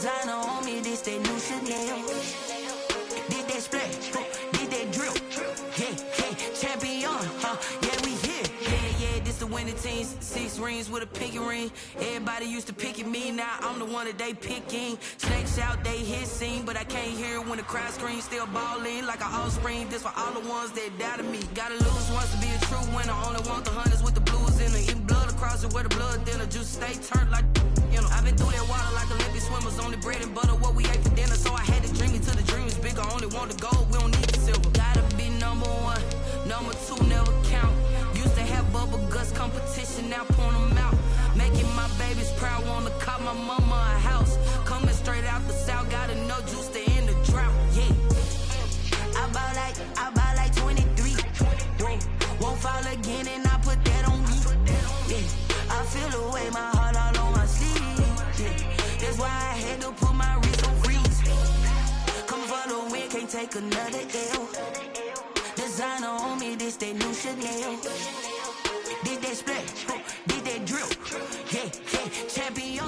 Designer on me, this that new Chanel. Did that splash, did that drill. Yeah, champion, yeah, we here. Yeah, this the winning team. 6 rings with a pinky ring. Everybody used to picking me, now I'm the one that they picking. Snakes out, they hissing, but I can't hear when the crowd screams. Still balling like an offspring. This for all the ones that doubted me. Gotta lose once to be a true winner. Only want the hunters with the blues in it. Even blood across it where the blood thinner. Juice stay turned like, you know. I've been through that water like Olympic swimmers. Only bread and butter, what we ate for dinner. So I had to dream it till the dream is bigger. Only want the gold, we don't need the silver. Gotta be number 1, number 2 never count. Used to have bubble guts competition, now point them out. Making my babies proud, wanna call my mama a house. Coming straight out the south, gotta know juice to end the drought. Yeah, I bought like 23. Whoa, won't fall again, and I put that on me. Yeah, I feel the way, my heart all on my sleeve. Yeah, that's why I had to put my wrist on freeze. Coming for the win, can't take another L. Designer on me, this that new Chanel. Did that splash, did that drill. Yeah, champion.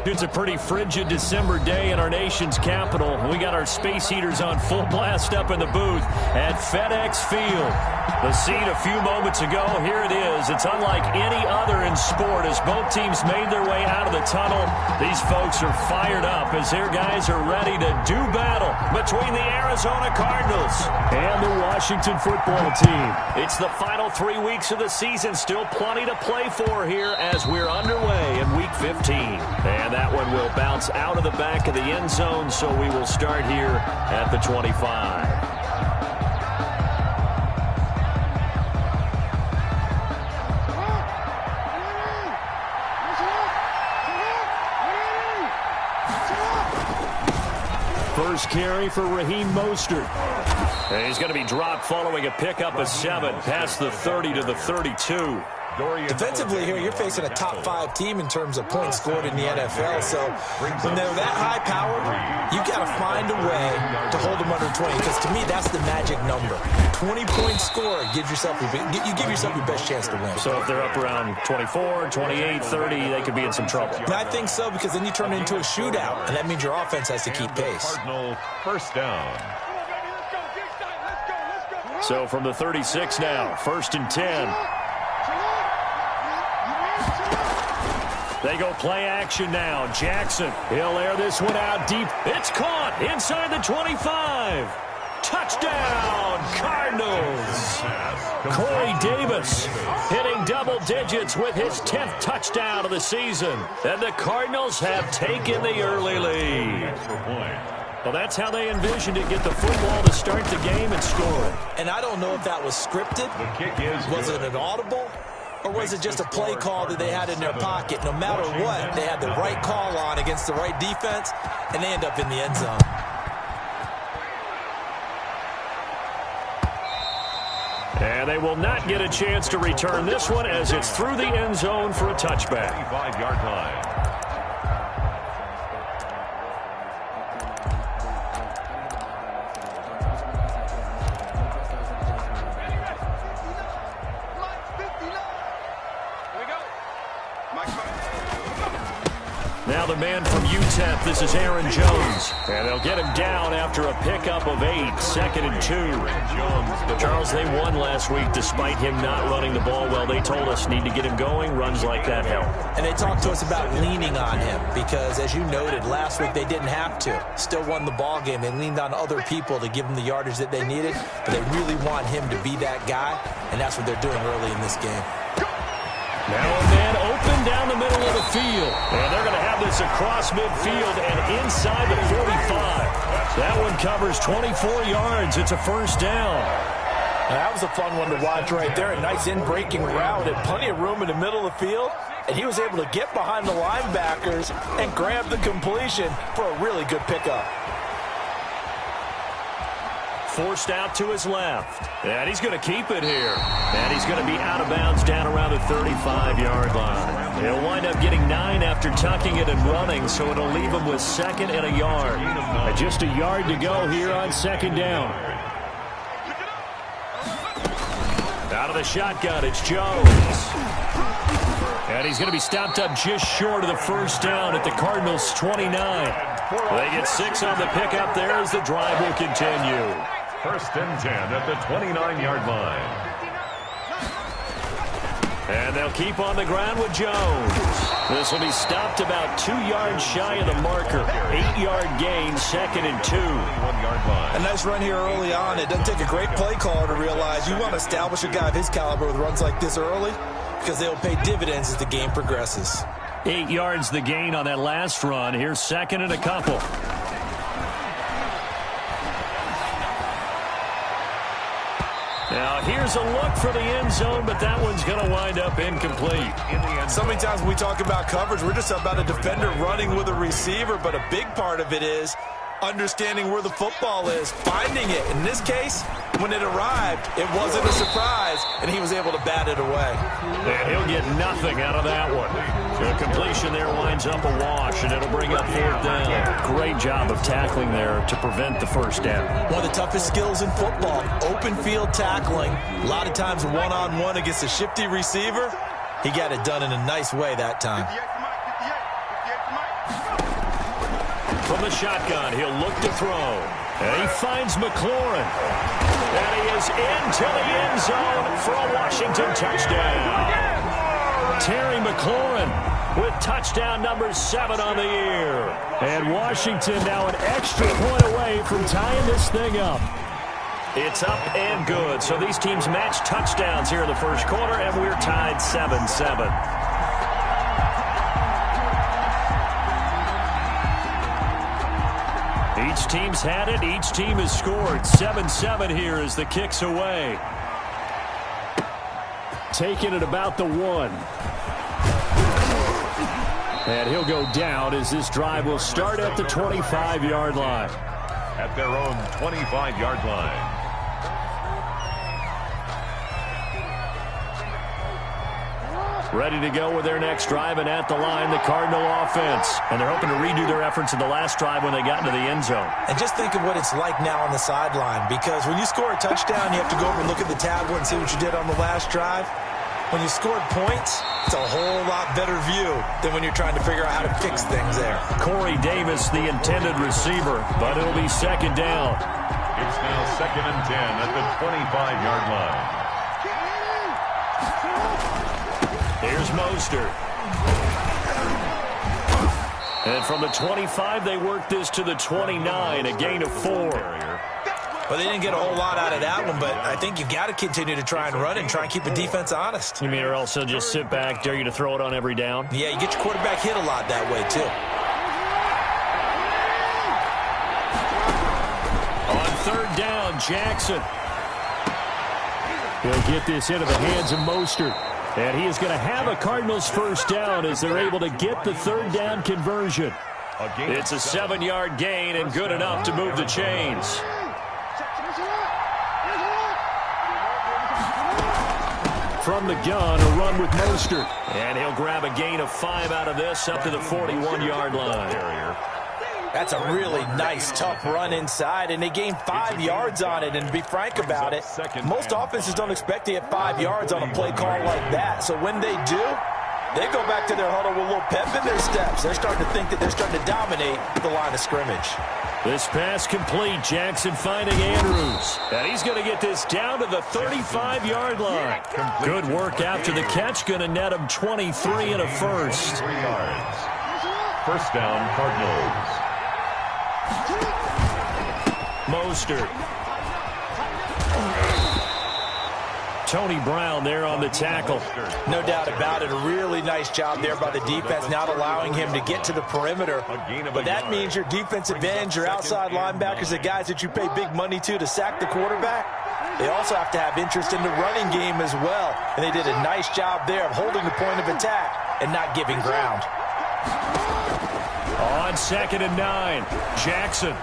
It's a pretty frigid December day in our nation's capital. We got our space heaters on full blast up in the booth at FedEx Field. The scene a few moments ago, here it is. It's unlike any other in sport as both teams made their way out of the tunnel. These folks are fired up as their guys are ready to do battle between the Arizona Cardinals and the Washington football team. It's the final 3 weeks of the season. Still plenty to play for here as we're underway in Week 15. And that one will bounce out of the back of the end zone, so we will start here at the 25. First carry for Raheem Mostert. And he's going to be dropped following a pickup of 7 past the 30 to the 32. Defensively here, you're facing a top 5 team in terms of points scored in the NFL. So when they're that high powered, you got to find a way to hold them under 20. Because to me, that's the magic number. 20-point score gives yourself you give yourself your best chance to win. So if they're up around 24, 28, 30, they could be in some trouble. I think so, because then you turn it into a shootout, and that means your offense has to keep pace. Cardinal first down. So from the 36 now, 1st and 10. They go play action now. Jackson, he'll air this one out deep. It's caught inside the 25. Touchdown, Cardinals. Corey Davis hitting double digits with his 10th touchdown of the season. And the Cardinals have taken the early lead. Well, that's how they envisioned it, get the football to start the game and score it. And I don't know if that was scripted. Was it an audible? Or was it just a play call that they had in their pocket? No matter what, they had the right call on against the right defense, and they end up in the end zone. And they will not get a chance to return this one as it's through the end zone for a touchback. 25-yard line. Now the man from UTEP, this is Aaron Jones. And they'll get him down after a pickup of 8, 2nd and 2. Charles, they won last week despite him not running the ball well. They told us need to get him going. Runs like that help. And they talked to us about leaning on him because, as you noted, last week they didn't have to. Still won the ball game. They leaned on other people to give them the yardage that they needed. But they really want him to be that guy, and that's what they're doing early in this game. Now a man open down the middle of the field. And they're going to have this across midfield and inside the 45. That one covers 24 yards. It's a first down. That was a fun one to watch right there. A nice in-breaking route and plenty of room in the middle of the field. And he was able to get behind the linebackers and grab the completion for a really good pickup. Forced out to his left. And he's going to keep it here. And he's going to be out of bounds down around the 35-yard line. He'll wind up getting 9 after tucking it and running, so it'll leave him with 2nd and a yard. And just a yard to go here on 2nd down. Out of the shotgun, it's Jones. And he's going to be stopped up just short of the first down at the Cardinals' 29. They get 6 on the pickup there as the drive will continue. 1st and 10 at the 29-yard line. And they'll keep on the ground with Jones. This will be stopped about 2 yards shy of the marker. 8-yard gain, 2nd and 2. 1-yard line. A nice run here early on. It doesn't take a great play caller to realize you want to establish a guy of his caliber with runs like this early because they'll pay dividends as the game progresses. 8 yards the gain on that last run. Here's 2nd and a couple. Now, here's a look for the end zone, but that one's going to wind up incomplete. So many times when we talk about coverage, we're just about a defender running with a receiver, but a big part of it is understanding where the football is, finding it. In this case, when it arrived, it wasn't a surprise, and he was able to bat it away. And he'll get nothing out of that one. The completion there winds up a wash, and it'll bring up 4th down. Great job of tackling there to prevent the first down. One of the toughest skills in football, open field tackling. A lot of times one-on-one against a shifty receiver. He got it done in a nice way that time. From the shotgun, he'll look to throw. And he finds McLaurin. And he is into the end zone for a Washington touchdown. Terry McLaurin with touchdown number 7 on the year. And Washington now an extra point away from tying this thing up. It's up and good. So these teams match touchdowns here in the first quarter, and we're tied 7-7. Each team's had it. Each team has scored. 7-7 here as the kick's away. Taking it about the 1. And he'll go down as this drive will start at the 25-yard line. At their own 25-yard line. Ready to go with their next drive, and at the line, the Cardinal offense. And they're hoping to redo their efforts in the last drive when they got into the end zone. And just think of what it's like now on the sideline, because when you score a touchdown, you have to go over and look at the tablet and see what you did on the last drive. When you scored points, it's a whole lot better view than when you're trying to figure out how to fix things there. Corey Davis, the intended receiver, but it'll be 2nd down. It's now 2nd and 10 at the 25-yard line. Here's Mostert. And from the 25, they work this to the 29, a gain of 4. Well, they didn't get a whole lot out of that one, but I think you've got to continue to try and run and try and keep the defense honest. You mean, or else they'll just sit back, dare you to throw it on every down? Yeah, you get your quarterback hit a lot that way, too. On 3rd down, Jackson. He'll get this into the hands of Mostert. And he is going to have a Cardinals first down as they're able to get the 3rd down conversion. It's a 7-yard gain and good enough to move the chains. From the gun, a run with Mostert. And he'll grab a gain of 5 out of this up to the 41-yard line. That's a really nice, tough run inside, and they gained 5 yards on it. And to be frank about it, most offenses don't expect to get 5 yards on a play call like that. So when they do, they go back to their huddle with a little pep in their steps. They're starting to think that they're starting to dominate the line of scrimmage. This pass complete. Jackson finding Andrews. And he's going to get this down to the 35-yard line. Good work after the catch. Going to net him 23 and a first. 3 yards. First down, Cardinals. Mostert. Tony Brown there on the tackle. No doubt about it. A really nice job there by the defense, not allowing him to get to the perimeter. But that means your defensive ends, your outside linebackers, the guys that you pay big money to sack the quarterback, they also have to have interest in the running game as well. And they did a nice job there of holding the point of attack and not giving ground. On 2nd and 9, Jackson.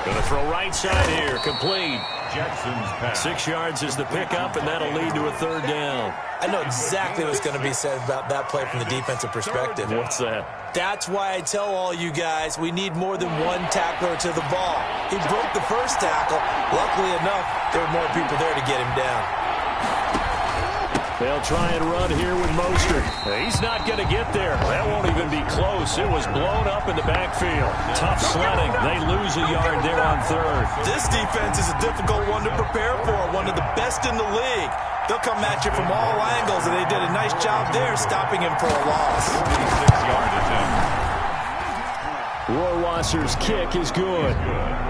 Going to throw right side here, complete. Jackson's pass. 6 yards is the pickup, and that'll lead to a 3rd down. I know exactly what's going to be said about that play from the defensive perspective. What's that? That's why I tell all you guys we need more than one tackler to the ball. He broke the first tackle. Luckily enough, there were more people there to get him down. They'll try and run here with Mostert. He's not going to get there. That won't even be close. It was blown up in the backfield. Tough sledding. They lose a yard there on third. This defense is a difficult one to prepare for, one of the best in the league. They'll come at you from all angles, and they did a nice job there stopping him for a loss. 56-yard attempt. Rohrwasser's kick is good.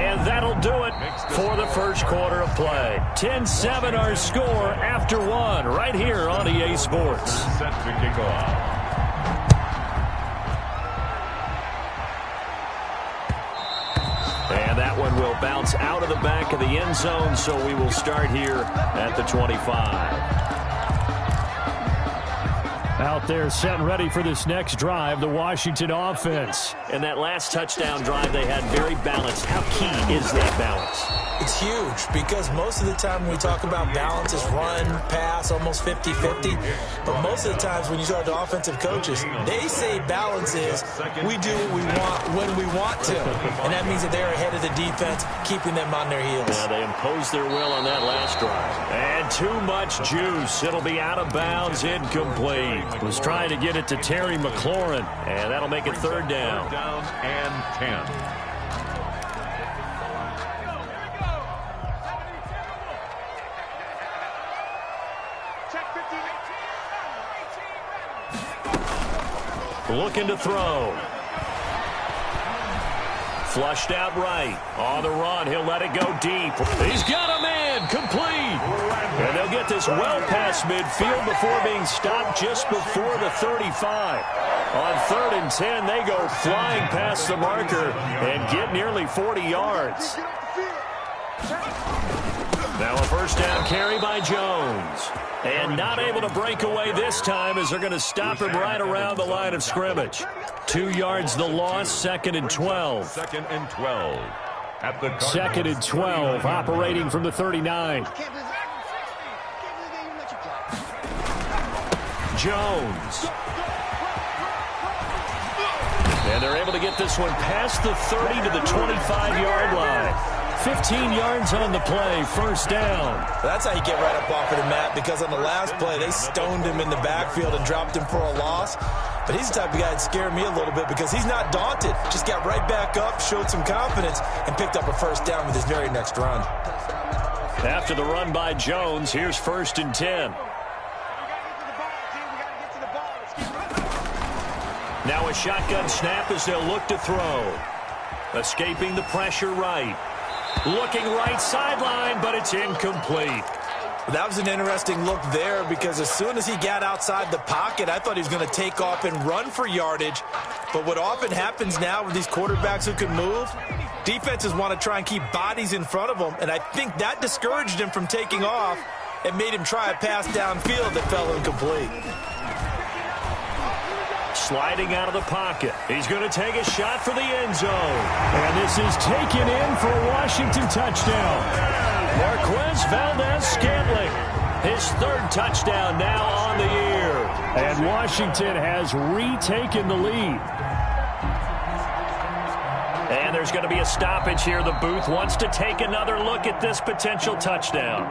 And that'll do it for the first quarter of play. 10-7 our score after one right here on EA Sports. Set to kick off. And that one will bounce out of the back of the end zone, so we will start here at the 25. Out there set and ready for this next drive, the Washington offense. And that last touchdown drive they had very balanced. How key is that balance? It's huge because most of the time when we talk about balance is run, pass, almost 50-50. But most of the times when you talk to offensive coaches, they say balance is we do what we want when we want to. And that means that they're ahead of the defense, keeping them on their heels. Yeah, they imposed their will on that last drive. And too much juice. It'll be out of bounds, incomplete. Was trying to get it to Terry McLaurin, and that'll make it third down. Third down and 10. Looking to throw. Flushed out right. On the run, he'll let it go deep. He's got a man, complete. And they'll get this well past midfield before being stopped just before the 35. On 3rd and 10, they go flying past the marker and get nearly 40 yards. Now a first down carry by Jones. And not able to break away this time as they're going to stop him right around the line of scrimmage. 2 yards the loss, 2nd and 12. 2nd and 12. At the 2nd and 12, operating from the 39. Jones. And they're able to get this one past the 30 to the 25-yard line. 15 yards on the play, first down. That's how you get right up off of the mat, because on the last play, they stoned him in the backfield and dropped him for a loss. But he's the type of guy that scared me a little bit because he's not daunted. Just got right back up, showed some confidence, and picked up a first down with his very next run. After the run by Jones, here's 1st and 10. Now a shotgun snap as they'll look to throw. Escaping the pressure right. Looking right sideline, but it's incomplete. That was an interesting look there because as soon as he got outside the pocket, I thought he was going to take off and run for yardage. But what often happens now with these quarterbacks who can move, defenses want to try and keep bodies in front of them, and I think that discouraged him from taking off and made him try a pass downfield that fell incomplete. Sliding out of the pocket. He's going to take a shot for the end zone. And this is taken in for a Washington touchdown. Marquez Valdez-Scantling. His 3rd touchdown now on the year. And Washington has retaken the lead. And there's going to be a stoppage here. The booth wants to take another look at this potential touchdown.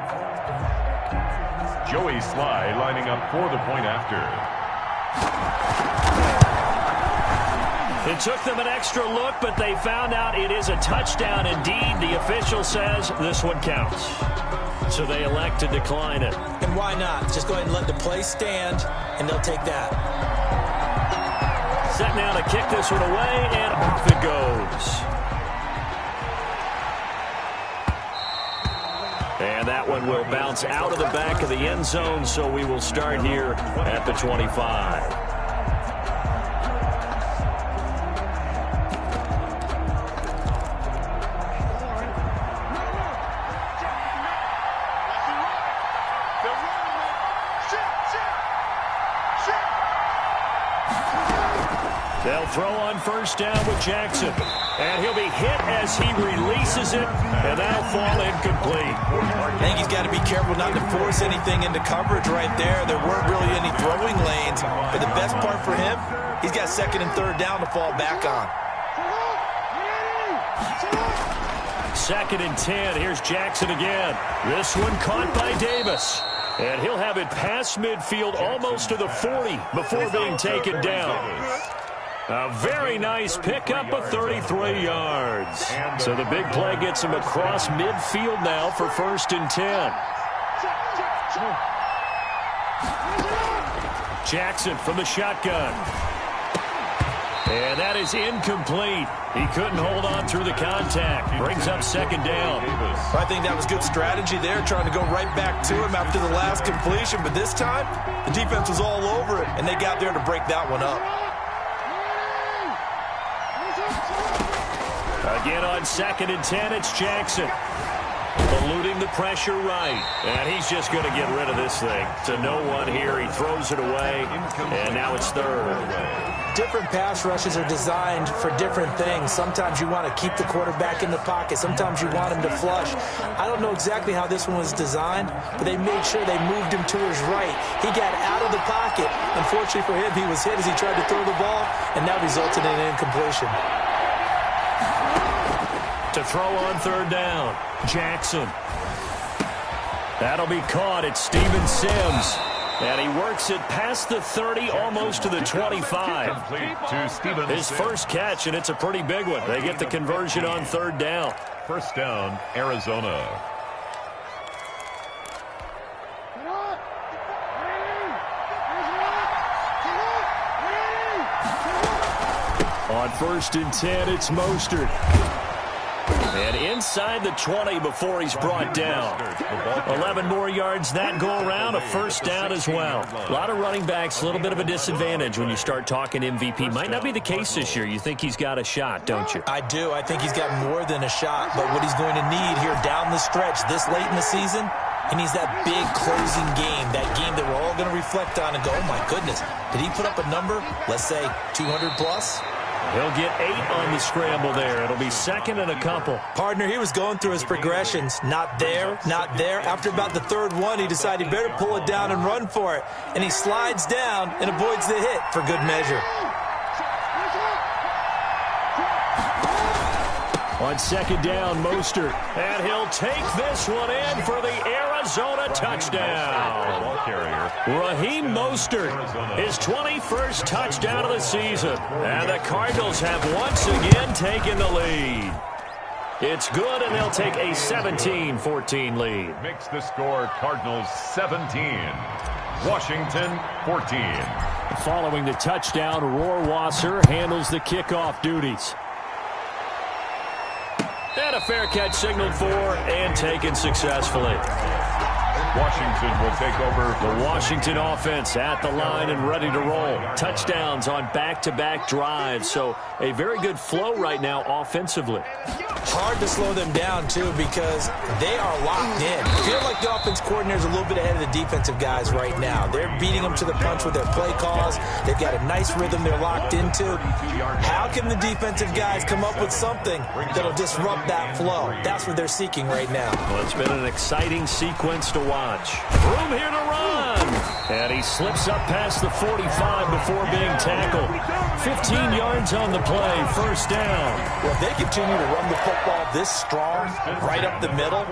Joey Sly lining up for the point after. It took them an extra look, but they found out it is a touchdown indeed. The official says this one counts. So they elect to decline it. And why not? Just go ahead and let the play stand, and they'll take that. Set now to kick this one away, and off it goes. And that one will bounce out of the back of the end zone, so we will start here at the 25. They'll throw on first down with Jackson. And he'll be hit as he releases it, and that'll fall incomplete. I think he's got to be careful not to force anything into coverage right there. There weren't really any throwing lanes. But the best part for him, he's got 2nd and 3rd down to fall back on. 2nd and 10. Here's Jackson again. This one caught by Davis. And he'll have it past midfield almost to the 40 before being taken down. A very nice pickup of 33 yards. So the big play gets him across midfield now for 1st and 10. Jackson from the shotgun. And that is incomplete. He couldn't hold on through the contact. Brings up 2nd down. I think that was good strategy there, trying to go right back to him after the last completion. But this time, the defense was all over it, and they got there to break that one up. Again on 2nd and 10, it's Jackson. Eluding the pressure right. And he's just going to get rid of this thing. To no one here. He throws it away. And now it's 3rd. Different pass rushes are designed for different things. Sometimes you want to keep the quarterback in the pocket. Sometimes you want him to flush. I don't know exactly how this one was designed, but they made sure they moved him to his right. He got out of the pocket. Unfortunately for him, he was hit as he tried to throw the ball, and that resulted in an incompletion. To throw on 3rd down, Jackson. That'll be caught. It's Steven Sims. And he works it past the 30, almost to the 25. His first catch, and it's a pretty big one. They get the conversion on 3rd down. 1st down, Arizona. On 1st and 10, it's Mostert. And inside the 20 before he's brought down. 11 more yards that go around, a 1st down as well. A lot of running backs, a little bit of a disadvantage when you start talking MVP. Might not be the case this year. You think he's got a shot, don't you? I do. I think he's got more than a shot. But what he's going to need here down the stretch this late in the season, he needs that big closing game, that game that we're all going to reflect on and go, oh, my goodness, did he put up a number, let's say 200 plus? He'll get 8 on the scramble there. It'll be 2nd and a couple. Partner, he was going through his progressions. Not there, not there. After about the 3rd one, he decided he better pull it down and run for it. And he slides down and avoids the hit for good measure. On 2nd down, Mostert. And he'll take this one in for the Arizona touchdown. Raheem Mostert, his 21st touchdown of the season. And the Cardinals have once again taken the lead. It's good, and they'll take a 17-14 lead. Makes the score Cardinals 17, Washington 14. Following the touchdown, Rohrwasser handles the kickoff duties. And a fair catch signaled for and taken successfully. Washington will take over. The Washington offense at the line and ready to roll. Touchdowns on back-to-back drives, so a very good flow right now offensively. Hard to slow them down, too, because they are locked in. I feel like the offense coordinator is a little bit ahead of the defensive guys right now. They're beating them to the punch with their play calls. They've got a nice rhythm they're locked into. How can the defensive guys come up with something that'll disrupt that flow? That's what they're seeking right now. Well, it's been an exciting sequence to watch. Room here to run. And he slips up past the 45 before being tackled. 15 yards on the play, 1st down. Well, if they continue to run the football this strong, right up the middle,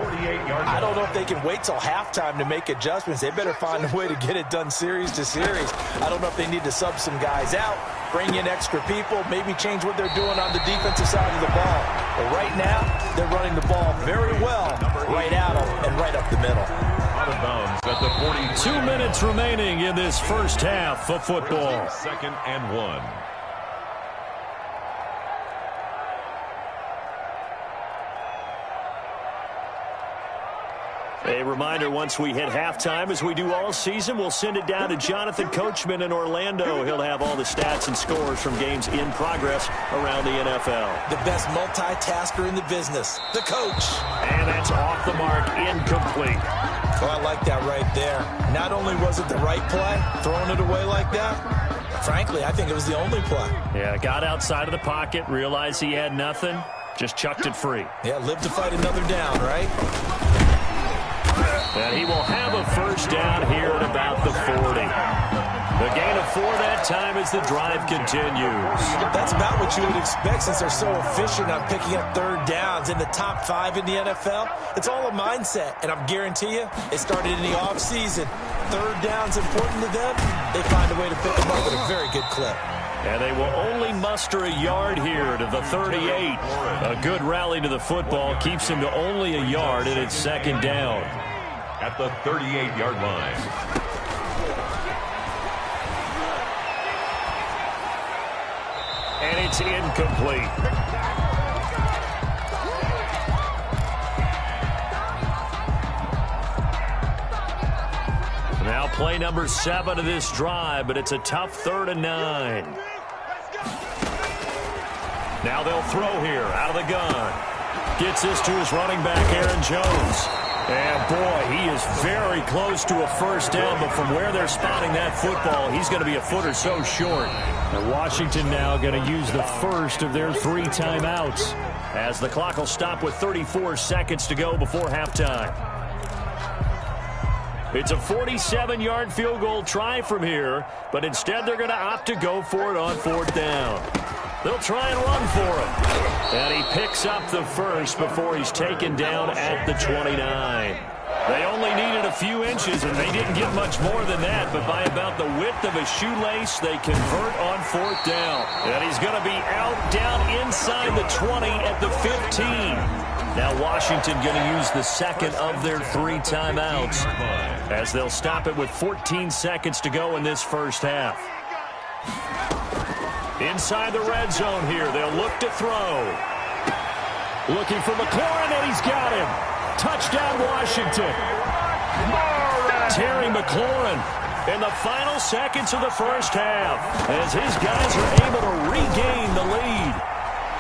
I don't know if they can wait till halftime to make adjustments. They better find a way to get it done series to series. I don't know if they need to sub some guys out, bring in extra people, maybe change what they're doing on the defensive side of the ball. But right now, they're running the ball very well right at them and right up the middle. Out of bounds at the 42. 2 minutes remaining in this first half of football. 2nd and 1. A reminder, once we hit halftime, as we do all season, we'll send it down to Jonathan Coachman in Orlando. He'll have all the stats and scores from games in progress around the NFL. The best multitasker in the business, the coach. And that's off the mark, incomplete. Oh, I like that right there. Not only was it the right play, throwing it away like that, frankly, I think it was the only play. Yeah, got outside of the pocket, realized he had nothing, just chucked it free. Yeah, live to fight another down, right? And he will have a 1st down here at about the 40. The gain of 4 that time as the drive continues. That's about what you would expect since they're so efficient on picking up third downs in the top 5 in the NFL. It's all a mindset, and I guarantee you, it started in the offseason. Third down's important to them. They find a way to pick them up at a very good clip. And they will only muster a yard here to the 38. A good rally to the football keeps him to only a yard, and it's second down. At the 38-yard line. And it's incomplete. Now play number 7 of this drive, but it's a tough 3rd and 9. Now they'll throw here out of the gun. Gets this to his running back, Aaron Jones. And, boy, he is very close to a first down, but from where they're spotting that football, he's going to be a foot or so short. And Washington now going to use the first of their 3 timeouts, as the clock will stop with 34 seconds to go before halftime. It's a 47-yard field goal try from here, but instead they're going to opt to go for it on 4th down. They'll try and run for him. And he picks up the first before he's taken down at the 29. They only needed a few inches, and they didn't get much more than that. But by about the width of a shoelace, they convert on 4th down. And he's going to be out down inside the 20 at the 15. Now Washington going to use the second of their 3 timeouts, as they'll stop it with 14 seconds to go in this first half. Inside the red zone here, they'll look to throw. Looking for McLaurin, and he's got him. Touchdown, Washington. Terry McLaurin in the final seconds of the first half, as his guys are able to regain the lead.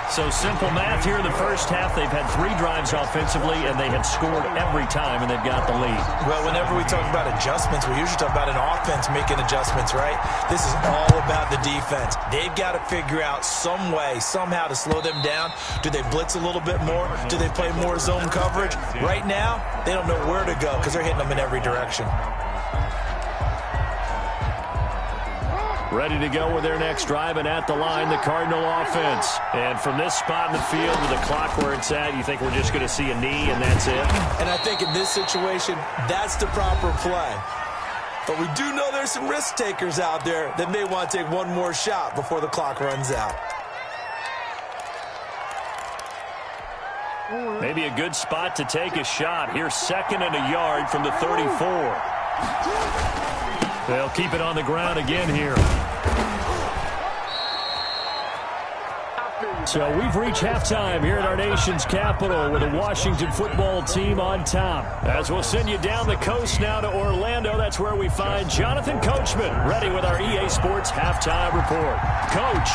So simple math here in the first half. They've had 3 drives offensively, and they have scored every time, and they've got the lead. Well, whenever we talk about adjustments, we usually talk about an offense making adjustments, right? This is all about the defense. They've got to figure out some way, somehow to slow them down. Do they blitz a little bit more? Do they play more zone coverage? Right now, they don't know where to go because they're hitting them in every direction. Ready to go with their next drive, and at the line, the Cardinal offense. And from this spot in the field with the clock where it's at, you think we're just going to see a knee and that's it? And I think in this situation, that's the proper play. But we do know there's some risk takers out there that may want to take one more shot before the clock runs out. Maybe a good spot to take a shot. Here's 2nd and a yard from the 34. They'll keep it on the ground again here. So we've reached halftime here at our nation's capital with the Washington football team on top. As we'll send you down the coast now to Orlando, that's where we find Jonathan Coachman ready with our EA Sports halftime report. Coach,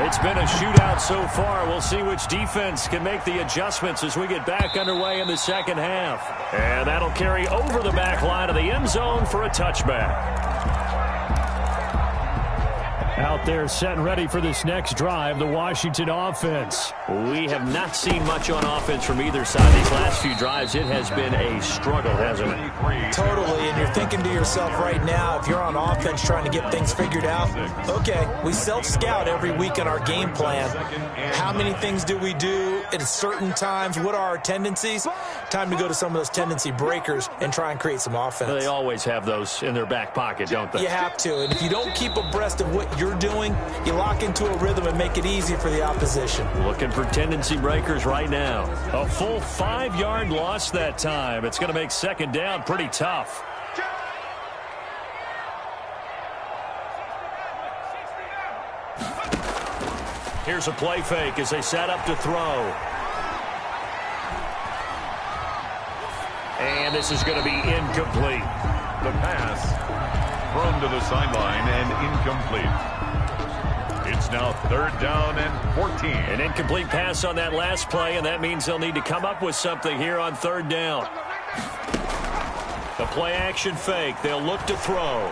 it's been a shootout so far. We'll see which defense can make the adjustments as we get back underway in the second half. And that'll carry over the back line of the end zone for a touchback. Out there set and ready for this next drive, the Washington offense. We have not seen much on offense from either side these last few drives. It has been a struggle, hasn't it? Totally, and you're thinking to yourself right now, if you're on offense trying to get things figured out, okay, we self-scout every week on our game plan. How many things do we do at certain times? What are our tendencies? Time to go to some of those tendency breakers and try and create some offense. They always have those in their back pocket, don't they? You have to, and if you don't keep abreast of what you're doing, you lock into a rhythm and make it easy for the opposition. Looking for tendency breakers right now. A full 5-yard loss that time. It's going to make second down pretty tough. Here's a play fake as they set up to throw. And this is going to be incomplete. The pass thrown to the sideline and incomplete. It's now 3rd down and 14. An incomplete pass on that last play, and that means they'll need to come up with something here on 3rd down. The play action fake. They'll look to throw.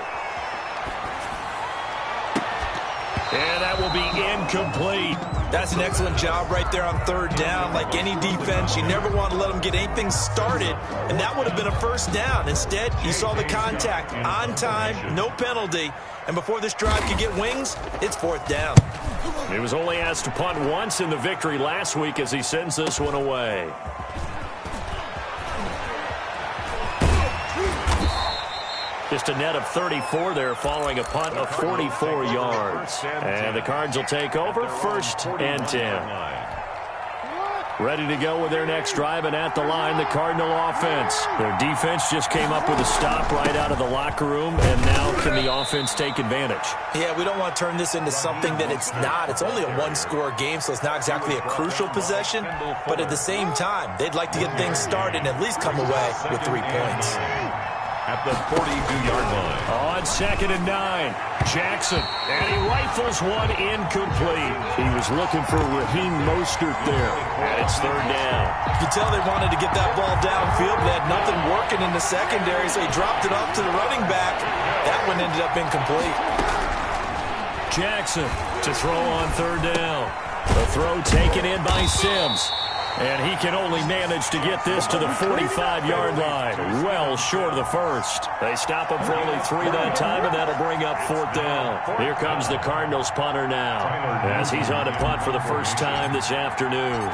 And that will will be incomplete. That's an excellent job right there on third down. Like any defense, you never want to let them get anything started, and that would have been a first down. Instead, you saw the contact on time, no penalty, and before this drive could get wings, it's fourth down. He was only asked to punt once in the victory last week as he sends this one away. Just a net of 34 there following a punt of 44 yards. And the Cards will take over, 1st and 10. Ready to go with their next drive, and at the line, the Cardinal offense. Their defense just came up with a stop right out of the locker room, and now can the offense take advantage? Yeah, we don't want to turn this into something that it's not. It's only a one-score game, so it's not exactly a crucial possession. But at the same time, they'd like to get things started and at least come away with 3 points. At the 42-yard line. On 2nd and 9, Jackson, and he rifles one incomplete. He was looking for Raheem Mostert there, and it's 3rd down. You could tell they wanted to get that ball downfield. They had nothing working in the secondary, so he dropped it off to the running back. That one ended up incomplete. Jackson to throw on 3rd down. The throw taken in by Sims. And he can only manage to get this to the 45-yard line, well short of the first. They stop him for only 3 that time, and that'll bring up 4th down. Here comes the Cardinals punter now, as he's on a punt for the first time this afternoon.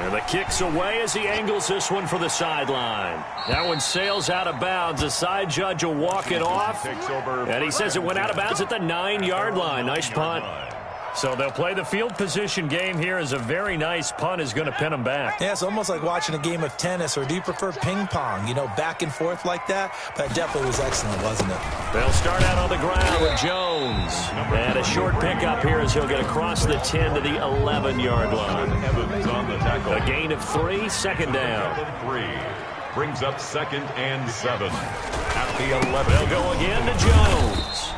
And the kick's away as he angles this one for the sideline. That one sails out of bounds. The side judge will walk it off, and he says it went out of bounds at the 9-yard line. Nice punt. So they'll play the field position game here as a very nice punt is going to pin them back. Yeah, it's almost like watching a game of tennis, or do you prefer ping pong? You know, back and forth like that? That definitely was excellent, wasn't it? They'll start out on the ground with Jones. And a short pickup here as he'll get across the 10 to the 11-yard line. A gain of 3, 2nd down. 3 brings up 2nd and 7. At the 11. They'll go again to Jones.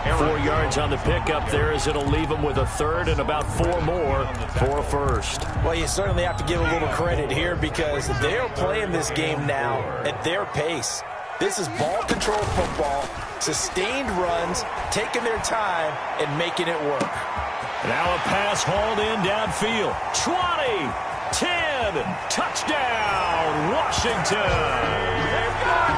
4 yards on the pickup there as it'll leave them with a 3rd and about 4 more for a first. Well, you certainly have to give a little credit here because they're playing this game now at their pace. This is ball control football, sustained runs, taking their time, and making it work. Now a pass hauled in downfield. 20, 10, touchdown, Washington.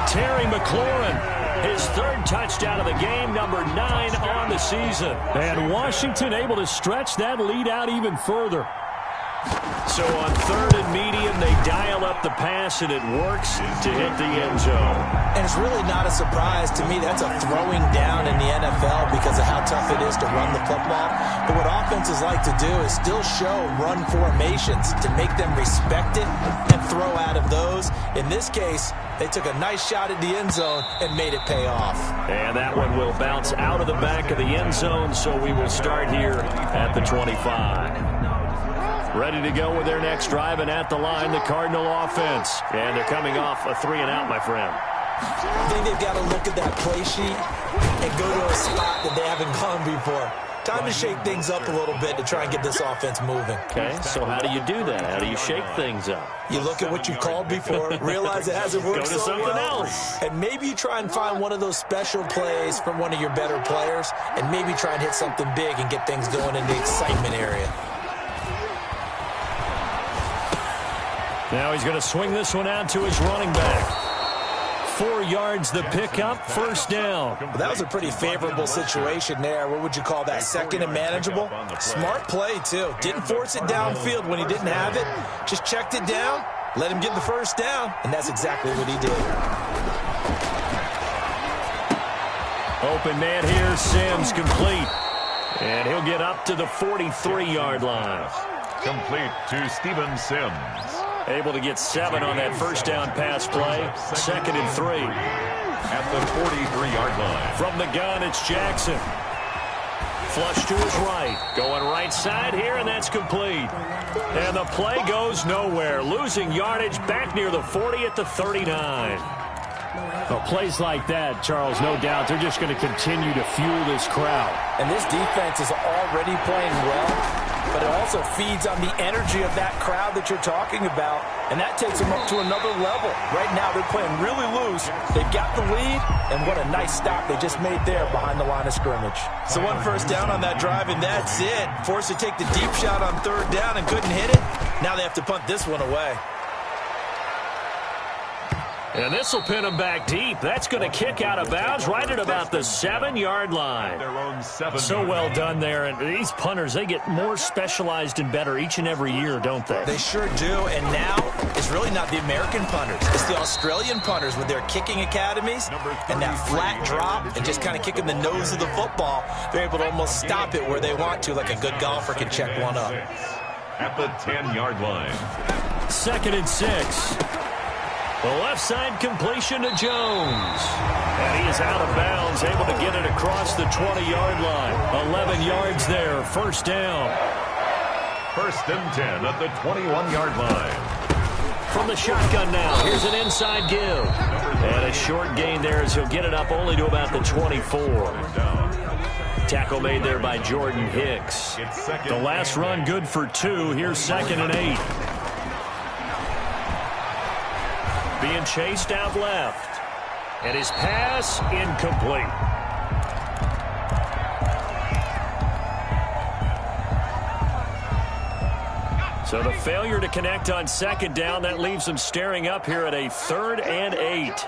Terry McLaurin. His 3rd touchdown of the game, number 9 on the season. And Washington able to stretch that lead out even further. So on 3rd and medium, they dial up the pass, and it works to hit the end zone. And it's really not a surprise to me. That's a throwing down in the NFL because of how tough it is to run the football. But what offenses like to do is still show run formations to make them respect it and throw out of those. In this case, they took a nice shot at the end zone and made it pay off. And that one will bounce out of the back of the end zone, so we will start here at the 25. Ready to go with their next drive, and at the line, the Cardinal offense. And they're coming off a 3-and-out, my friend. I think they've got to look at that play sheet and go to a spot that they haven't gone before. Time to shake things up a little bit to try and get this offense moving. Okay, so how do you do that? How do you shake things up? You look at what you've called before, realize it hasn't worked go to so something well, else. and maybe you try and find one of those special plays from one of your better players, and maybe try and hit something big and get things going in the excitement area. Now he's going to swing this one out to his running back. 4 yards the pickup, 1st down. Well, that was a pretty favorable situation there. What would you call that? 2nd and manageable? Smart play, too. Didn't force it downfield when he didn't have it. Just checked it down, let him get the 1st down, and that's exactly what he did. Open man here, Sims complete. And he'll get up to the 43-yard line. Complete to Steven Sims. Able to get 7 on that 1st down pass play. 2nd and 3. At the 43-yard line. From the gun, it's Jackson. Flush to his right. Going right side here, and that's complete. And the play goes nowhere. Losing yardage back near the 40 at the 39. Well, plays like that, Charles, no doubt, they're just going to continue to fuel this crowd. And this defense is already playing well, but it also feeds on the energy of that crowd that you're talking about, and that takes them up to another level. Right now, they're playing really loose. They've got the lead, and what a nice stop they just made there behind the line of scrimmage. So 1 first down on that drive, and that's it. Forced to take the deep shot on 3rd down and couldn't hit it. Now they have to punt this one away. And this will pin them back deep. That's going to kick out of bounds right at about the 7-yard line. So well done there. And these punters, they get more specialized and better each and every year, don't they? They sure do. And now it's really not the American punters. It's the Australian punters with their kicking academies and that flat drop and just kind of kicking the nose of the football. They're able to almost stop it where they want to, like a good golfer can check one up. At the 10-yard line. 2nd and 6. The left side completion to Jones. And he is out of bounds, able to get it across the 20-yard line. 11 yards there, 1st down. 1st and 10 at the 21-yard line. From the shotgun now, here's an inside give. And a short gain there as he'll get it up only to about the 24. Tackle made there by Jordan Hicks. The last run good for 2. Here's 2nd and 8. Being chased out left. And his pass incomplete. So the failure to connect on 2nd down, that leaves them staring up here at a 3rd and 8.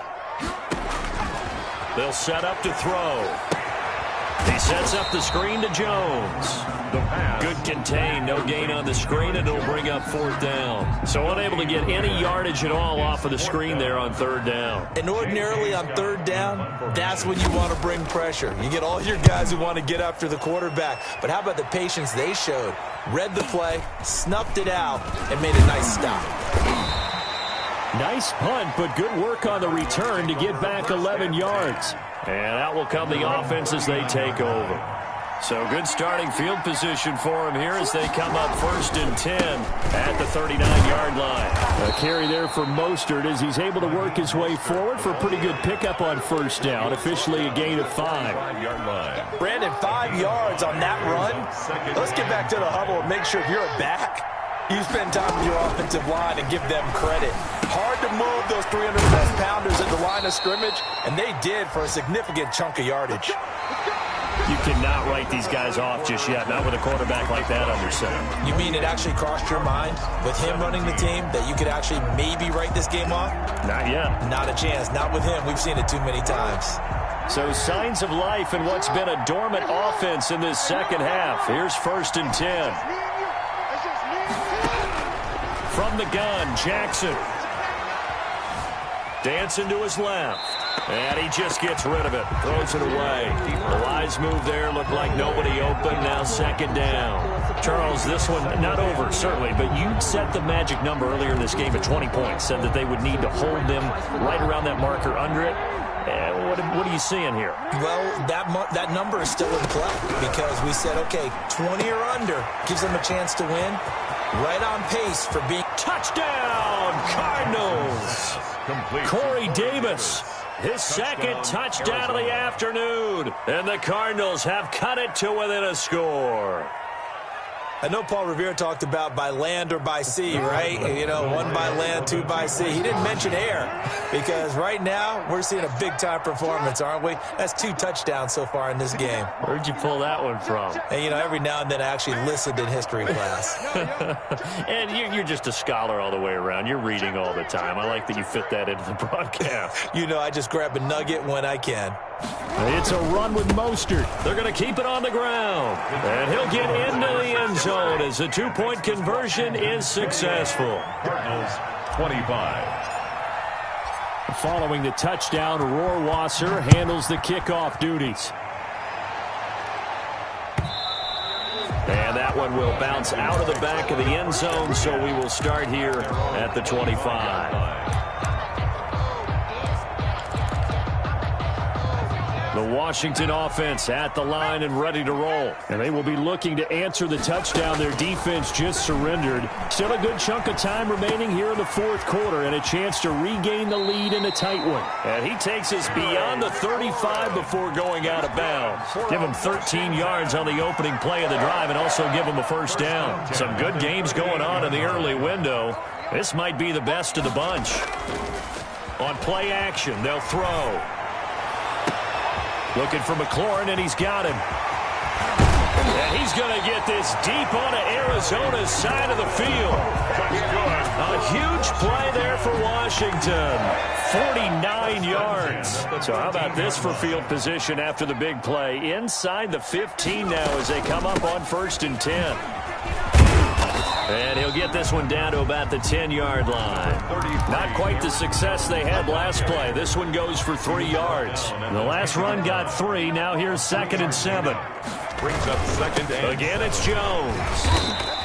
They'll set up to throw. He sets up the screen to Jones. Good contain, no gain on the screen, and it'll bring up 4th down. So unable to get any yardage at all off of the screen there on 3rd down. And ordinarily on 3rd down, that's when you want to bring pressure. You get all your guys who want to get after the quarterback. But how about the patience they showed? Read the play, snuffed it out, and made a nice stop. Nice punt, but good work on the return to get back 11 yards. And out will come the offense as they take over. So good starting field position for him here as they come up 1st and 10 at the 39-yard line. A carry there for Mostert as he's able to work his way forward for a pretty good pickup on 1st down. Officially a gain of 5. Brandon, 5 yards on that run. Let's get back to the huddle and make sure if you're a back, you spend time with your offensive line and give them credit. Hard to move those 300-plus pounders at the line of scrimmage, and they did for a significant chunk of yardage. You cannot write these guys off just yet, not with a quarterback like that under center. You mean it actually crossed your mind with him running the team that you could actually maybe write this game off? Not yet. Not a chance. Not with him. We've seen it too many times. So signs of life in what's been a dormant offense in this 2nd half. Here's 1st and 10. From the gun, Jackson. Dancing to his left. And he just gets rid of it. Throws it away. A wise move there. Looked like nobody open. Now 2nd down. Charles, this one not over, certainly, but you set the magic number earlier in this game at 20 points. Said that they would need to hold them right around that marker under it. What are you seeing here? Well, that number is still in play because we said, okay, 20 or under gives them a chance to win. Right on pace for being... Touchdown, Cardinals! Corey Davis, his 2nd touchdown of the afternoon. And the Cardinals have cut it to within a score. I know Paul Revere talked about by land or by sea, right? You know, 1 by land, 2 by sea. He didn't mention air because right now we're seeing a big-time performance, aren't we? That's 2 touchdowns so far in this game. Where'd you pull that one from? And, you know, every now and then I actually listened in history class. And you're just a scholar all the way around. You're reading all the time. I like that you fit that into the broadcast. You know, I just grab a nugget when I can. It's a run with Mostert. They're going to keep it on the ground. And he'll get into the end zone as the 2-point conversion is successful. Cardinals 25. Following the touchdown, Rohrwasser handles the kickoff duties. And that one will bounce out of the back of the end zone, so we will start here at the 25. The Washington offense at the line and ready to roll. And they will be looking to answer the touchdown their defense just surrendered. Still a good chunk of time remaining here in the fourth quarter and a chance to regain the lead in a tight one. And he takes us beyond the 35 before going out of bounds. Give him 13 yards on the opening play of the drive and also give him a first down. Some good games going on in the early window. This might be the best of the bunch. On play action, they'll throw. Looking for McLaurin, and he's got him. And he's going to get this deep onto Arizona's side of the field. A huge play there for Washington. 49 yards. So how about this for field position after the big play? Inside the 15 now as they come up on 1st and 10. And he'll get this one down to about the 10-yard line. Not quite the success they had last play. This one goes for 3 yards. The last run got 3. Now here's 2nd and 7. Brings up 2nd and again, it's Jones.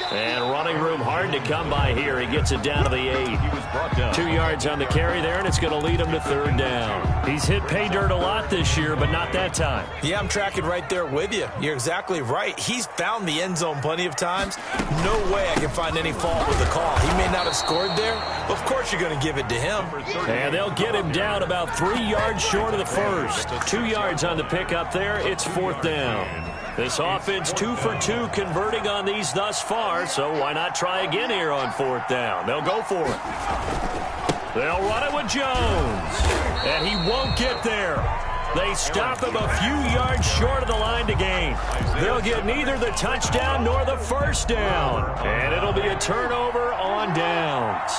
And running room hard to come by here. He gets it down to the 8. 2 yards on the carry there, and it's going to lead him to 3rd down. He's hit pay dirt a lot this year, but not that time. Yeah, I'm tracking right there with you. You're exactly right. He's found the end zone plenty of times. No way I can find any fault with the call. He may not have scored there, but of course you're going to give it to him. And they'll get him down about 3 yards short of the first. 2 yards on the pickup there. It's 4th down. This offense 2 for 2 converting on these thus far, so why not try again here on 4th down? They'll go for it. They'll run it with Jones. And he won't get there. They stop him a few yards short of the line to gain. They'll get neither the touchdown nor the first down. And it'll be a turnover on downs.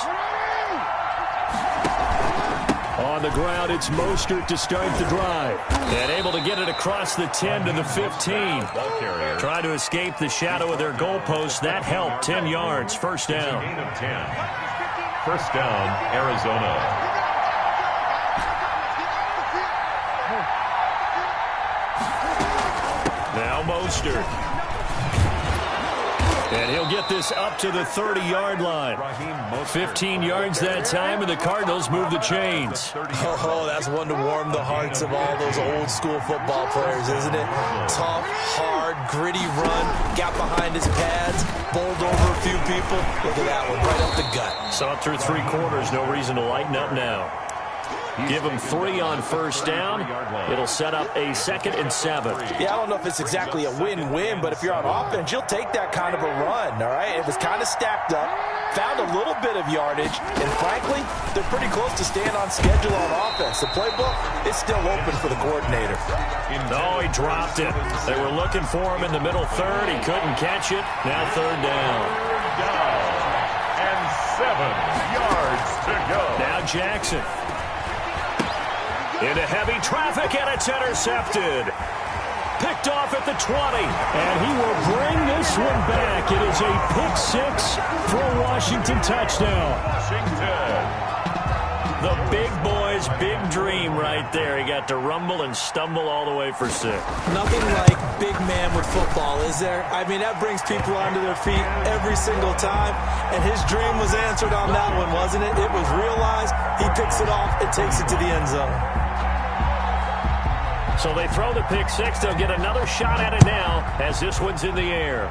On the ground, it's Mostert to start the drive. And able to get it across the 10 to the 15. Trying to escape the shadow of their goalpost. That helped. 10 yards. First down. Gain of 10. First down, Arizona. Now Mostert. And he'll get this up to the 30-yard line. 15 yards that time, and the Cardinals move the chains. Oh, that's one to warm the hearts of all those old-school football players, isn't it? Tough, hard, gritty run, got behind his pads, bowled over a few people. Look at that one, right up the gut. So through 3 quarters, no reason to lighten up now. Give him 3 on first down. It'll set up a 2nd and 7. Yeah, I don't know if it's exactly a win-win, but if you're on offense, you'll take that kind of a run, all right? It was kind of stacked up, found a little bit of yardage, and frankly, they're pretty close to staying on schedule on offense. The playbook is still open for the coordinator. No, he dropped it. They were looking for him in the middle third. He couldn't catch it. Now 3rd down. And 7 yards to go. Now Jackson. Into heavy traffic, and it's intercepted. Picked off at the 20, and he will bring this one back. It is a pick-6 for a Washington touchdown. The big boy's big dream right there. He got to rumble and stumble all the way for 6. Nothing like big man with football, is there? I mean, that brings people onto their feet every single time, and his dream was answered on that one, wasn't it? It was realized. He picks it off and takes it to the end zone. So they throw the pick-6. They'll get another shot at it now as this one's in the air.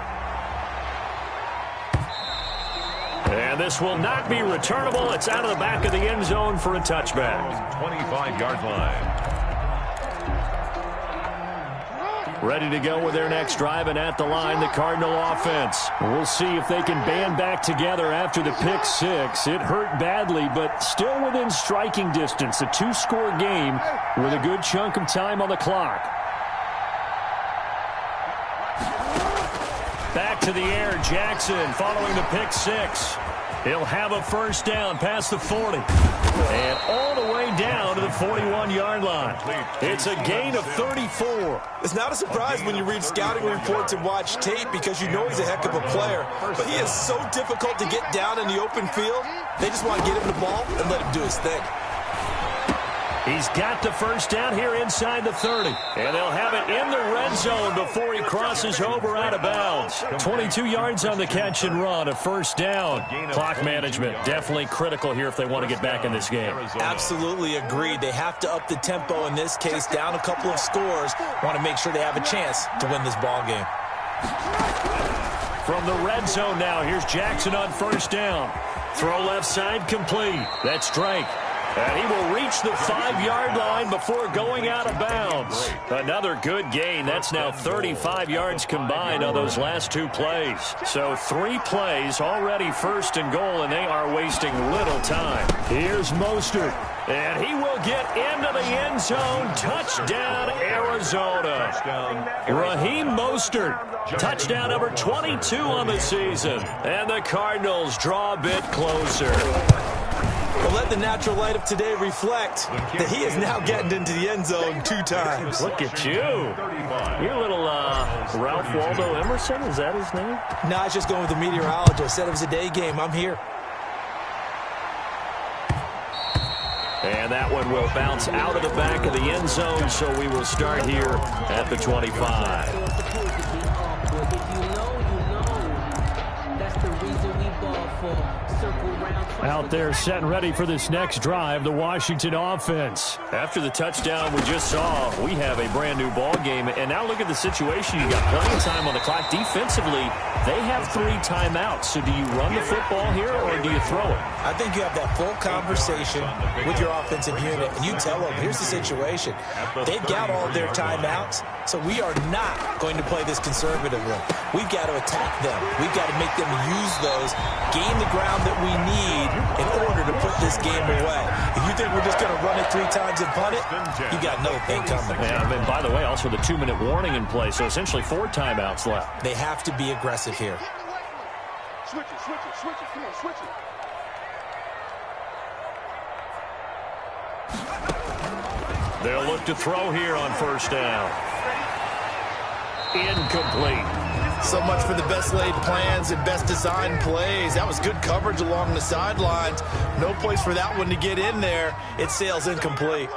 And this will not be returnable. It's out of the back of the end zone for a touchback. 25-yard line. Ready to go with their next drive, and at the line, the Cardinal offense. We'll see if they can band back together after the pick-6. It hurt badly, but still within striking distance. A 2-score game with a good chunk of time on the clock. Back to the air, Jackson following the pick-6. He'll have a first down past the 40. And all the way down to the 41-yard line. It's a gain of 34. It's not a surprise when you read scouting reports and watch tape because you know he's a heck of a player. But he is so difficult to get down in the open field. They just want to get him the ball and let him do his thing. He's got the first down here inside the 30. And they'll have it in the red zone before he crosses over out of bounds. 22 yards on the catch and run, a first down. Clock management definitely critical here if they want to get back in this game. Absolutely agreed. They have to up the tempo in this case, down a couple of scores. Want to make sure they have a chance to win this ball game. From the red zone now, here's Jackson on first down. Throw left side complete. That's Drake. And he will reach the 5-yard line before going out of bounds. Another good gain. That's now 35 yards combined on those last 2 plays. So 3 plays already first and goal, and they are wasting little time. Here's Mostert. And he will get into the end zone. Touchdown, Arizona. Raheem Mostert. Touchdown number 22 on the season. And the Cardinals draw a bit closer. Well, let the natural light of today reflect that he is now getting into the end zone 2 times. Look at you. You're a little Ralph Waldo Emerson. Is that his name? No, I was just going with the meteorologist. Said it was a day game. I'm here. And that one will bounce out of the back of the end zone, so we will start here at the 25. Out there set and ready for this next drive, the Washington offense. After the touchdown we just saw, we have a brand new ball game. And now look at the situation. You got plenty of time on the clock. Defensively, they have 3 timeouts. So do you run the football here or do you throw it? I think you have that full conversation with your offensive unit, and you tell them, here's the situation. They've got all their timeouts, so we are not going to play this conservatively. We've got to attack them. We've got to make them use those, gain the ground that we need in order to put this game away. If you think we're just going to run it 3 times and punt it, you got another thing coming. Yeah, and by the way, also the 2-minute warning in play, so essentially 4 timeouts left. They have to be aggressive here. Switch it, switch it, switch it, come on, switch it. They'll look to throw here on first down. Incomplete. So much for the best laid plans and best designed plays. That was good coverage along the sidelines. No place for that one to get in there. It sails incomplete.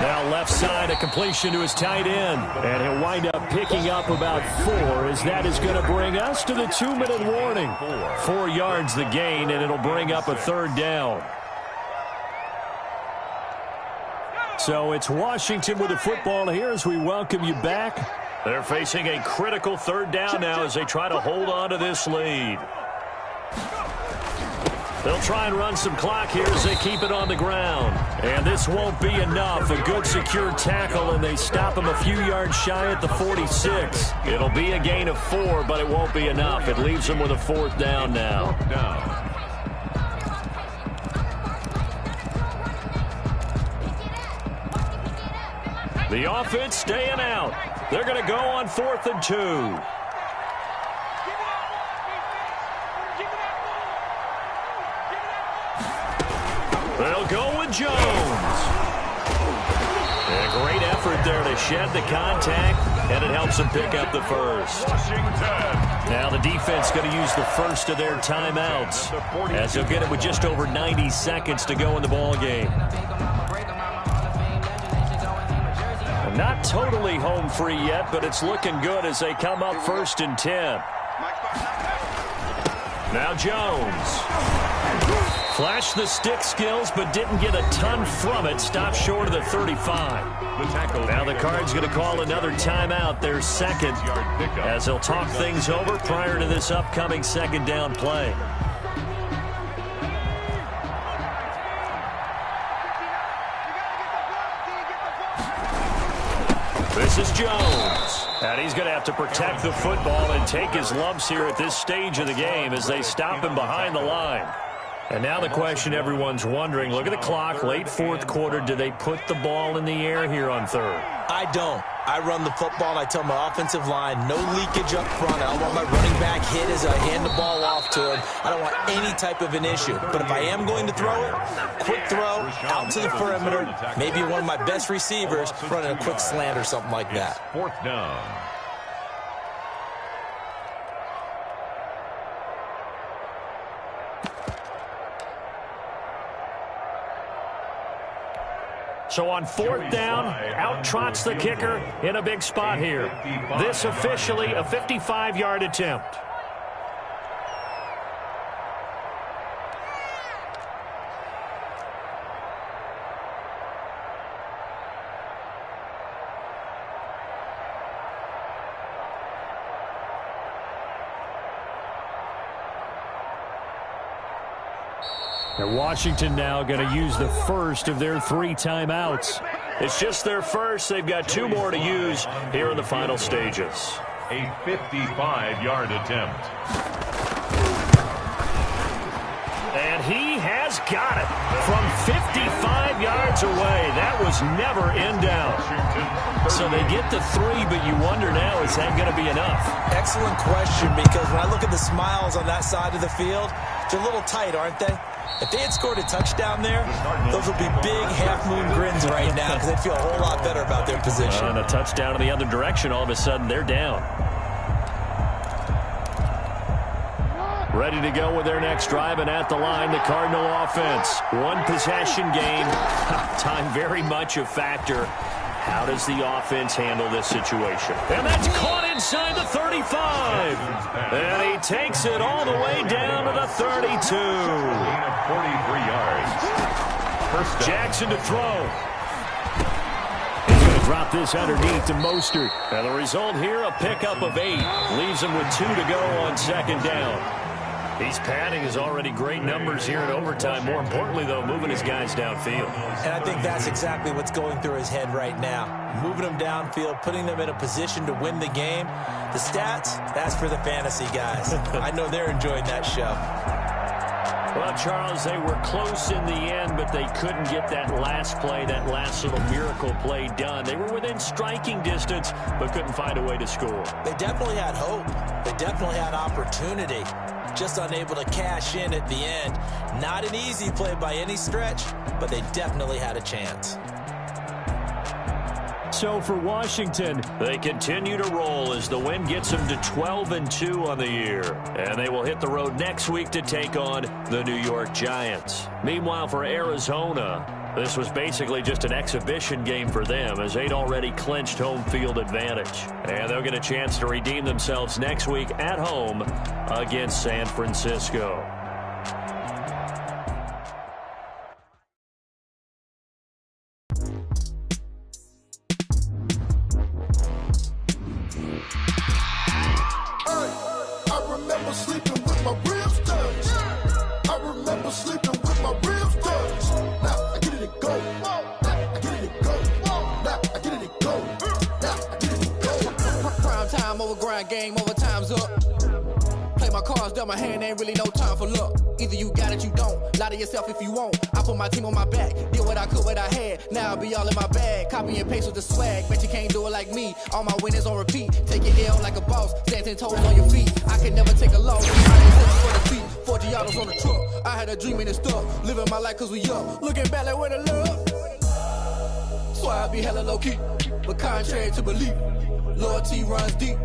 Now left side, a completion to his tight end. And he'll wind up picking up about 4 as that is going to bring us to the 2-minute warning. 4 yards the gain, and it'll bring up a 3rd down. So it's Washington with the football here as we welcome you back. They're facing a critical 3rd down now as they try to hold on to this lead. They'll try and run some clock here as they keep it on the ground. And this won't be enough. A good secure tackle, and they stop him a few yards shy at the 46. It'll be a gain of 4, but it won't be enough. It leaves them with a 4th down now. The offense staying out. They're going to go on 4th and 2. They'll go with Jones. A great effort there to shed the contact, and it helps them pick up the first. Now the defense going to use the first of their timeouts as they'll get it with just over 90 seconds to go in the ball game. Not totally home free yet, but it's looking good as they come up 1st and 10. Now Jones. Flashed the stick skills, but didn't get a ton from it. Stopped short of the 35. Now the Cards going to call another timeout, their 2nd, as they'll talk things over prior to this upcoming 2nd down play. This is Jones. And he's going to have to protect the football and take his lumps here at this stage of the game as they stop him behind the line. And now the question everyone's wondering, look at the clock, late 4th quarter. Do they put the ball in the air here on 3rd? I don't. I run the football, and I tell my offensive line, no leakage up front. I don't want my running back hit as I hand the ball off to him. I don't want any type of an issue. But if I am going to throw it, quick throw, out to the perimeter, maybe one of my best receivers running a quick slant or something like that. 4th down. So on 4th down, out trots the kicker in a big spot here. This officially a 55-yard attempt. And Washington now going to use the first of their 3 timeouts. It's just their first. They've got 2 more to use here in the final stages. A 55-yard attempt. And he has got it from 55 yards away. That was never in doubt. So they get the 3, but you wonder now, is that going to be enough? Excellent question, because when I look at the smiles on that side of the field, they're a little tight, aren't they? If they had scored a touchdown there, those would be big half-moon grins right now because they'd feel a whole lot better about their position. And a touchdown in the other direction, all of a sudden they're down. Ready to go with their next drive, and at the line, the Cardinal offense. 1 possession game. Time very much a factor. How does the offense handle this situation? And that's caught inside the 35. And he takes it all the way down to the 32. 43 yards. First down. Jackson to throw. He's going to drop this underneath to Mostert. And the result here, a pickup of 8. Leaves him with 2 to go on 2nd down. He's padding his already great numbers here in overtime. More importantly, though, moving his guys downfield. And I think that's exactly what's going through his head right now. Moving them downfield, putting them in a position to win the game. The stats, that's for the fantasy guys. I know they're enjoying that show. Well, Charles, they were close in the end, but they couldn't get that last play, that last little miracle play done. They were within striking distance, but couldn't find a way to score. They definitely had hope. They definitely had opportunity. Just unable to cash in at the end. Not an easy play by any stretch, but they definitely had a chance. So for Washington, they continue to roll as the win gets them to 12-2 on the year. And they will hit the road next week to take on the New York Giants. Meanwhile, for Arizona, this was basically just an exhibition game for them as they'd already clinched home field advantage. And they'll get a chance to redeem themselves next week at home against San Francisco. Game over, time's up. Play my cards dealt my hand, ain't really no time for luck. Either you got it, you don't. Lie to yourself if you won't. I put my team on my back, did what I could, what I had. Now I'll be all in my bag. Copy and paste with the swag. Bet you can't do it like me. All my winners on repeat. Take your L like a boss. Stand 10 toes on your feet. I can never take a loss. I ain't for the feet. 40 autos on the truck. I had a dream and it's stuck. Living my life cause we up. Looking back like where the love. So I be hella low key. But contrary to belief, loyalty runs deep.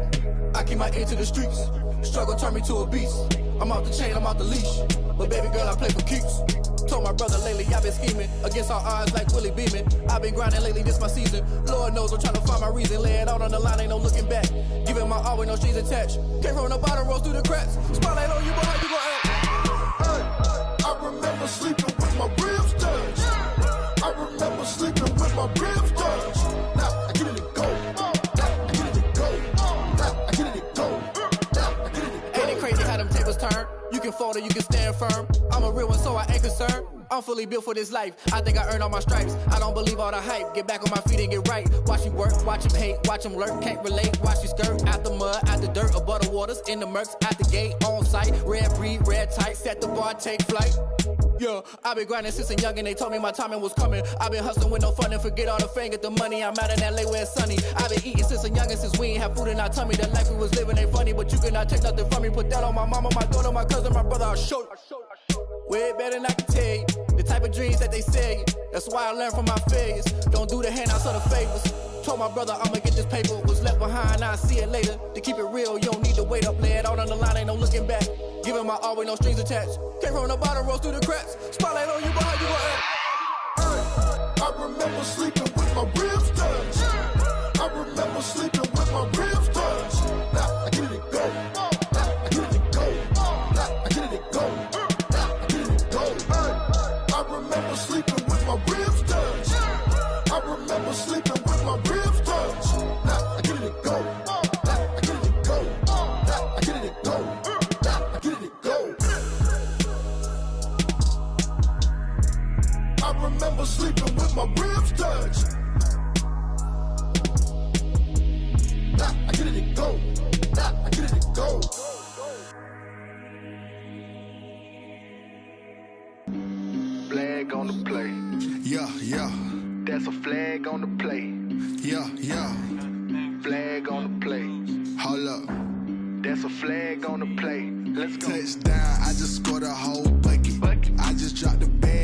I keep my ear to the streets. Struggle turned me to a beast. I'm off the chain, I'm off the leash. But baby girl, I play for keeps. Told my brother lately I've been scheming against all odds like Willie Beeman. I've been grinding lately, this my season. Lord knows I'm trying to find my reason. Lay it out on the line, ain't no looking back. Giving my all with no strings attached. Came from the bottom, rose through the cracks. Spotlight on you, boy, how you gon' act? Hey, I remember sleeping with my ribs touched. I remember sleeping with my ribs touched. Now I get it to go. Now I get it to go. Now I get it to go. Now I get it to go. Ain't it crazy how them tables turn? You can fold or you can stand firm. I'm a real one, so I ain't concerned. I'm fully built for this life. I think I earned all my stripes. I don't believe all the hype. Get back on my feet and get right. Watch me work, watch him hate, watch him lurk. Can't relate, watch me skirt. Out the mud, out the dirt, above the waters, in the murks, out the gate, on site. Red breed, red tight, set the bar, take flight. Yeah, I been grinding since a young and they told me my timing was coming. I been hustling with no fun and forget all the fame, get the money. I'm out in LA where it's sunny. I been eating since a young and since we ain't have food in our tummy. The life we was living ain't funny, but you cannot take nothing from me. Put that on my mama, my daughter, my cousin, my brother, I'll show you. Way better than I can tell you. The type of dreams that they sell you. That's why I learned from my failures. Don't do the handouts or the favors. Told my brother I'ma get this paper. Was left behind, I'll see it later. To keep it real, you don't need to wait up. Lay it out on the line, ain't no looking back. Giving my all with no strings attached. Came from the bottom, rose through the cracks. Spotlight on you, boy, how you gon' act? I remember remember sleeping with my ribs touched. I remember sleeping with my ribs touched. Now I get it go. Now I get it go. Now I get it go. Now I get it go. I remember sleeping with my ribs touched. I remember sleeping with my ribs touched. Now I get it go. Now I get it go. Now I get it go. Now I get it go. I remember sleeping with my ribs touched. Now I get it go. Now I get it go. Flag on the play. Yeah, yeah. That's a flag on the play. Yeah, yeah. Flag on the play. Hold up. That's a flag on the play. Let's go. Touchdown, I just scored a whole bucket. I just dropped the bag.